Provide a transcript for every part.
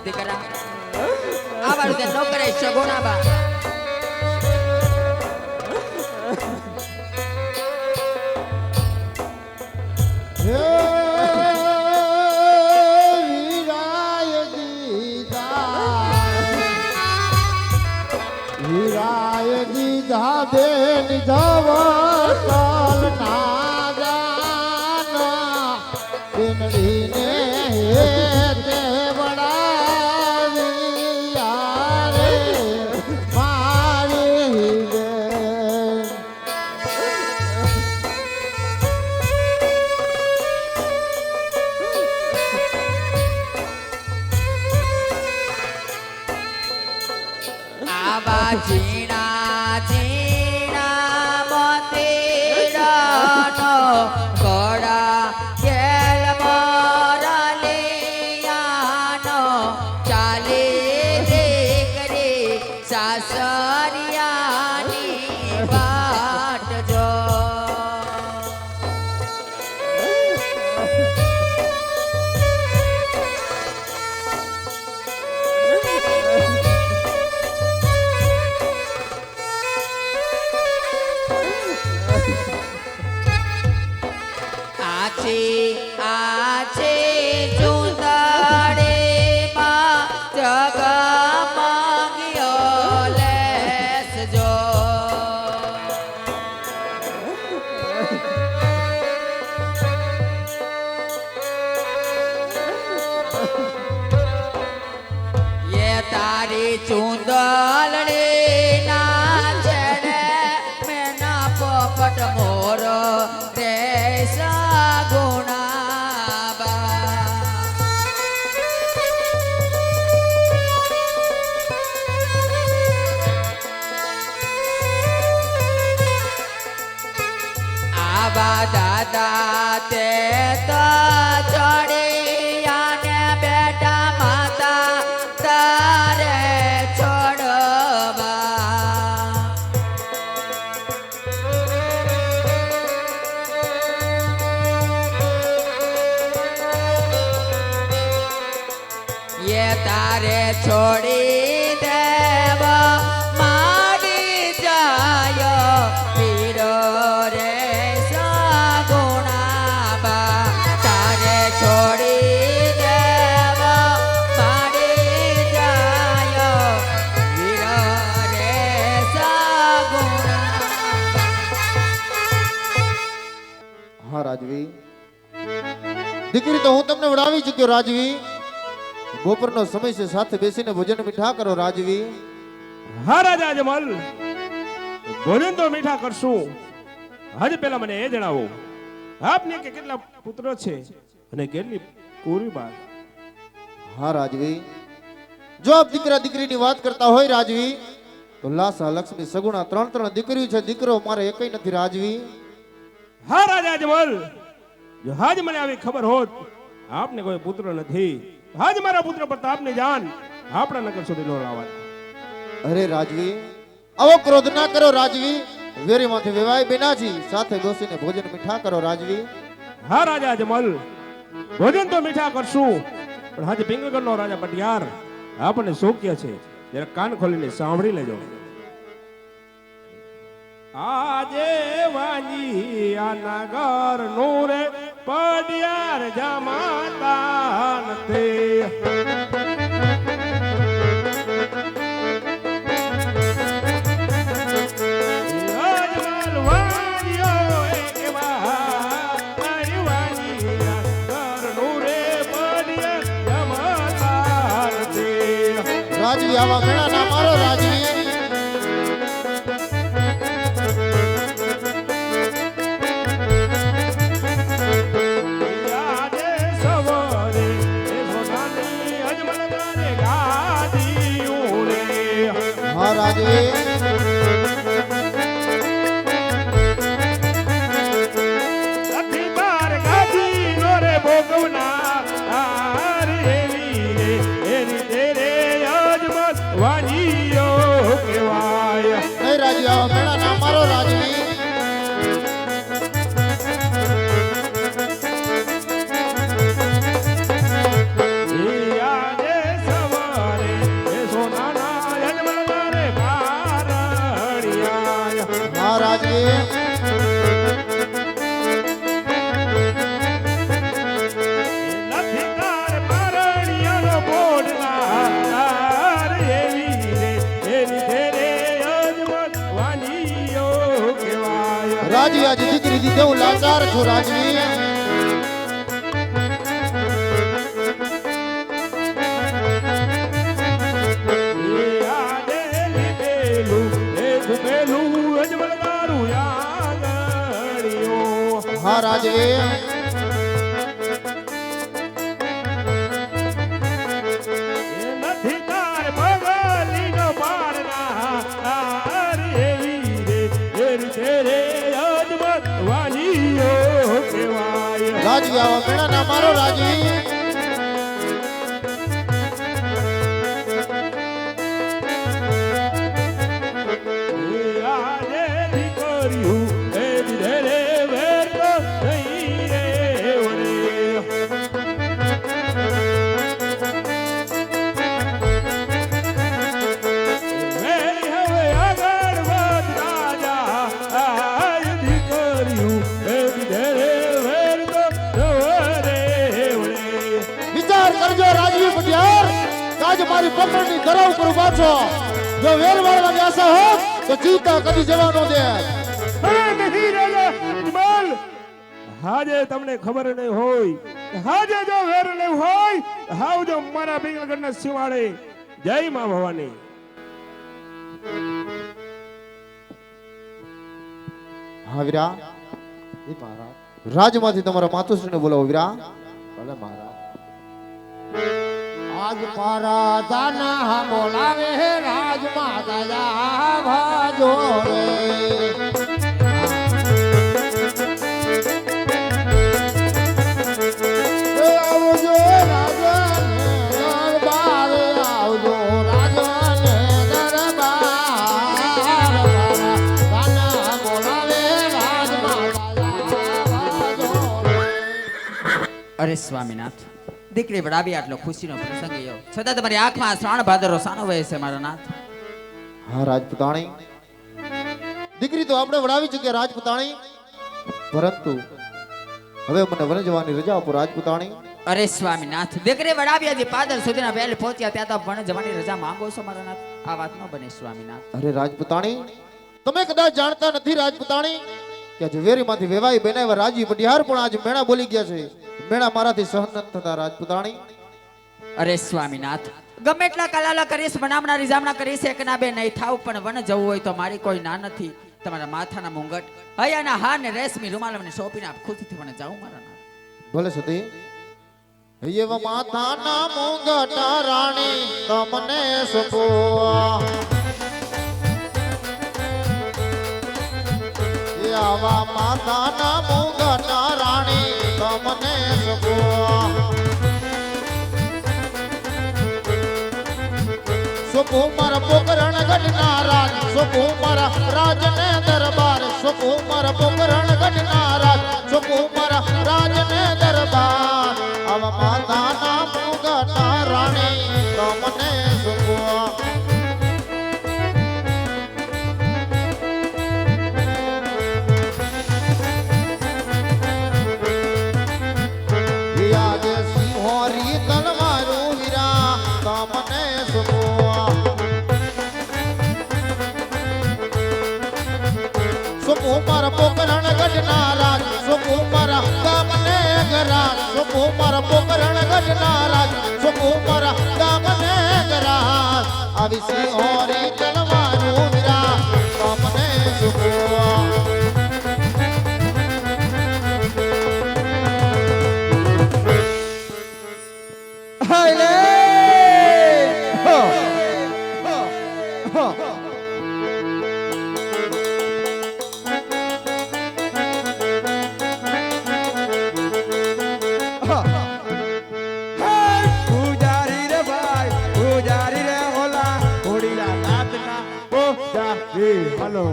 દીકરા આવા રીતે ન કરે સગુણાબા બેન જવતલ ના જાના બેનડીને હેતે વડાવી રે મારી બેન આવા જીણા ચુંદલડી ના છેડે મેના પોપટ મોર રે સગુણાબા આબા દાદા તે તો ચડી આને બેટા માતા તારે તારે છોડી દેવ મારી જાય પીરો રે સગુણાબા તારે છોડી દેવ મારી જાય પીરો રે સગુણાબા હા રાજવી દીકરી તો હું તમને વડાવી ચૂક્યો રાજવી બપોરનો સમય છે સાથે બેસીને ભોજન મીઠા કરો રાજવી હા રાજા અજમલ ભોજન તો મીઠા કરશું હજી પહેલા મને એ જણાવો આપને કે કેટલા પુત્ર છે અને કેટલી કુંવરીબા હા રાજવી જો આપ દીકરા દીકરીની વાત કરતા હોય રાજવી તો લાસા લક્ષ્મી સગુણા ત્રણ દીકરીઓ છે દીકરો મારે એકઈ નથી રાજવી હા રાજા અજમલ જો આજ મને આવી ખબર હોત આપને કોઈ પુત્ર નથી આજ મારા પુત્ર પ્રતાપની જાન આપણા નગર સુધી નો લાવત અરે રાજવી આવો ક્રોધ ના કરો રાજવી વેરીમાંથી વેવાય બેનાજી સાથે બેસીને ભોજન મીઠા કરો રાજવી હા રાજા અજમલ ભોજન તો મીઠા કરશું પણ આજે પિંગલગઢનો રાજા પટિયાર આપણને શોક્ય છે જરા કાન ખોલીને સાંભળી લેજો આજે વાજી આ નગર નું રે પડિયાર જમાતા નથી રાજવી આવા ઘણા ના મારો રાજવી હા રાજવી રાજવી આવા ઘણા ના મારો રાજવી રાજવી આજે દીકરી દીધે હું લાચાર છું રાજવી. એ આજે લીધેલું એ ઘૂમેલું અજમલ તારું યાદણીઓ. હા રાજવી એ નથી તાર ભગલીનો પારના આર એવી રે એરી તેરે અજમલ વાલીઓ કહેવાય. રાજવી આવા મેળા ના મારો રાજવી. એ આજે દીકરીયું એ દીધેલે વેર તો નહીં રે વરે. વેરી હવે આગળ વધ રાજા આય દીકરીયું એ દીધેલે વેર તો વરે વરે. વિચાર કરજો રાજવી પટિયાર કે આજે મારી પકડની ધરાવ પર ઉભા છો. જો વેર વાળવાની આશા હોત તો જીવતા કદી જવા ન દે. નહીં રાજા અજમલ, હાજે તમને ખબર નહીં હોય, હાજે જો વેર નહીં હોય, હાવ જો મારા પિંગલગઢના સિવાડે. જય માં ભવાની. હા વીરા રાજમાંથી તમારા માતુશ્રીને બોલાવો વીરા. ભલે મહારાજ. આજ પરાધાના બોલાવે રાજ માતા ભાજો રે. આવજો રાજાને દરબાર, આવજો રાજાને દરબાર. પરાધાના બોલાવે રાજ માતા ભાજો રે. અરે સ્વામીનાથ, દીકરી વડાવી આટલો ખુશીનો પ્રસંગ એવો છતાં તમારી આંખમાં શ્રાવણ ભાદરનો સાનો વહે છે મારા નાથ. હા રાજપુતાણી, દીકરી તો આપણે વડાવી ચૂક્યા રાજપુતાણી, પરંતુ હવે મને વન જવાની રજા આપો રાજપુતાણી. અરે સ્વામીનાથ, દીકરી વડાવી આજે પાદર સુધીના વહેલ પહોંચ્યા ત્યાં તો વણ જવાની રજા માંગો છો મારા નાથ. આ વાત ન બને સ્વામીનાથ. અરે રાજપુતાણી, તમે કદાચ જાણતા નથી રાજપુતાણી કે ઝવેરીમાંથી વેવાઈ બનાવ્યા રાજી પટિયાર પણ આજે મેણા બોલી ગયા છે. મેણા મારાથી સહન નથી થતા રાજપુતાણી. અરે સ્વામીનાથ, ગમે એટલા કલાલા કરીશ, બનામણા રીજામણા કરીશ, એક ના બે નહીં થાવ, પણ વન જવું હોય તો મારી કોઈ ના નથી. તમારા માથાના મુંગટ, હૈયાના હાર ને રેશમી રૂમાલ મને સોંપીને આપ ખુશીથી મને જાઉં મારા નાથ. ભલે સતી. એવા માથાના મુંગટા રાણી તમને સપો, આવા માથાના મુંગટા રાણી તમને સપો. સોપુ મારા પોકરણ ગઢના રાજ, સોપુ મારા રાજને દરબાર, સોપુ મારા પોકરણ ગઢના રાજ, સોપુ મારા રાજને દરબાર. આવા માતાના મુંગટા રાણી તમને સોપો. આજે સિંહોરી તલવારું વીરા તમને સોપો. સોપુ મારા પોકરણ ગઢના રાજ, સોપુ મારા ગામને ગરાજ, સોપુ મારા પોકરણ ગઢના રાજ, સોપુ મારા ગામને ગરાજ. આવી સિંહોરી તલવારું વીરા તમને સોપો. પૂજારી રે ભાઈ, પૂજારી રે ઓલા હોડીલા નાથના પૂજારી. હલો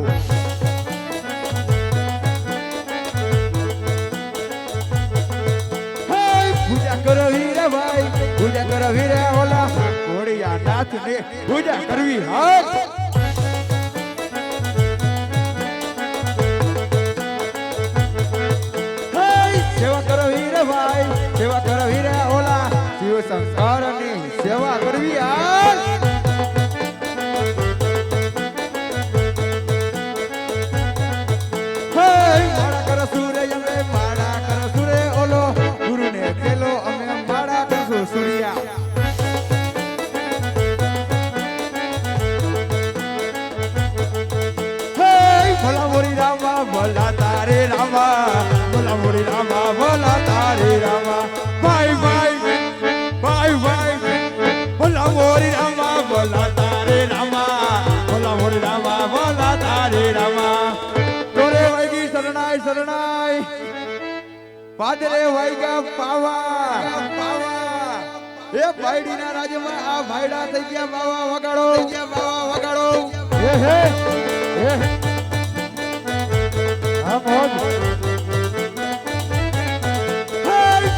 પૂજા કરો વીરે ભાઈ, પૂજા કરો વીરે ઓલા હોડીલા નાથને પૂજા કરવી. હાથ સેવા કરો વીરે ભાઈ, સેવા કરો વીરે ઓલા શિવ શંકરની સેવા કરવી. હાલ સેવા મોરી રામા બોલા તારી રામા ભાઈ ભાઈ ભાઈ ભાઈ બોલા મોરી રામા બોલા તારી રામા બોલા મોરી રામા બોલા તારી રામા તોરે વાગી શરણાઈ શરણાઈ પાદરે વાગ્યા પાવા પાવા એ ભાઈડીના રાજમાં આ ભાઈડા થઈ ગયા બાવા વગાડો થઈ ગયા બાવા વગાડો હે હે હા મોજ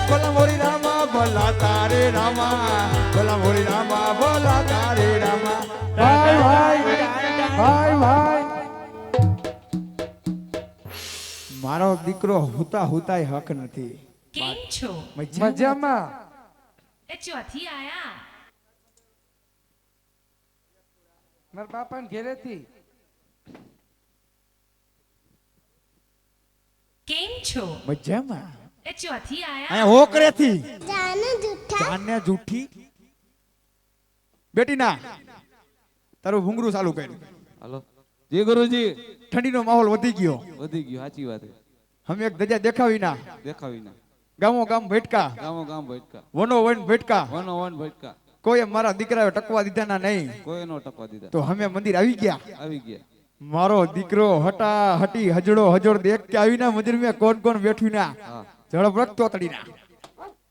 બોલા મોરી રામા બોલા તારે રામા બોલા મોરી રામા બોલા તારે રામા ભાઈ ભાઈ ભાઈ ભાઈ મારો દીકરો હુતા હુતાય હક નથી કેમ છો મજામાં એ ચોથી આયા મારા બાપાને ઘેરેથી કેમ છો મજામાં એ ચોથી આયા અહીંયા હોકરેથી જાને જૂઠી બેટી ના તારું ભૂંગરું ચાલુ કર્યું હાલો જી ગુરુજી ઠંડીનો માહોલ વધી ગયો વધી ગયું સાચી વાત છે. અમે એક ધજા દેખાવી ના દેખાવી ના ગામો ગામ ભટકા ગામો ગામ ભટકા વનો વન ભટકા વનો વન ભટકા કોઈ મારા દીકરાએ ટકવા દીધા ના નહીં કોઈ નો ટકવા દીધા તો અમે મંદિર આવી ગયા આવી ગયા મારો દીકરો હટા હટી હજડો હજડ દેખ કે આવી ના મંદિર મેં કોણ કોણ બેઠું ના હા ઝડપ રખતો તડી ના